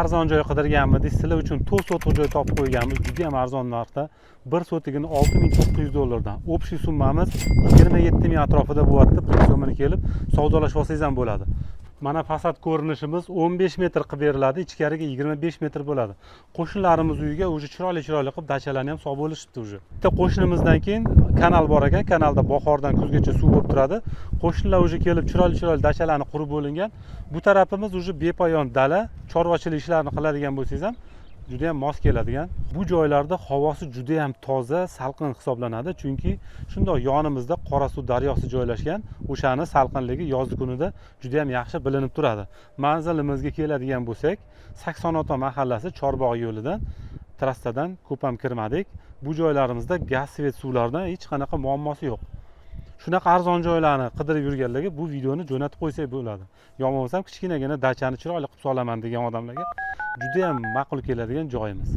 arzon joy qidirganmiz, sizlar uchun 4 sotix joy topib qo'yganmiz. Juda ham arzon narxda. 1 sotigini $6,900. Общий summamiz 27,000 atrofida bo'lyapti. Pul so'mini kelib savdolashib olsangiz ham bo'ladi. Mana fasad ko'rinishimiz 15 metr qilib beriladi, ichkariga 25 metr bo'ladi. Qo'shnilarimiz uyiga o'zi chiroyli qilib dachalarni ham solib bo'lishibdi o'zi. Bitta qo'shnimizdan keyin kanal bor ekan, kanalda bahordan kuzgacha suv bo'lib turadi. Qo'shnilar o'zi kelib chiroyli dachalarni qurib bo'lingan. Bu tarafimiz o'zi bepoyon dala, chorvachilik ishlarini qiladigan bo'lsangiz ham juda ham mos keladigan. Bu joylarda havosi juda ham toza, salqin hisoblanadi, chunki shundoq yonimizda Qorasuv daryosi joylashgan. O'shani salqinligi yoz kunida juda ham yaxshi bilinib turadi. Manzilimizga keladigan bo'lsak, 80 mahallasi Chorbog' yo'lidan, trassadan ko'p ham kirmadik. Bu joylarimizda gaz, svet, suvlardan hech qanaqa muammosi yo'q. Shunaqa arzon joylarni qidirib yurganlarga bu videoni jo'natib qo'ysak bo'ladi. Yomon bo'lsam kichkinagina dachani chiroyli qilib solaman degan odamlarga juda ham ma'qul keladigan joyimiz.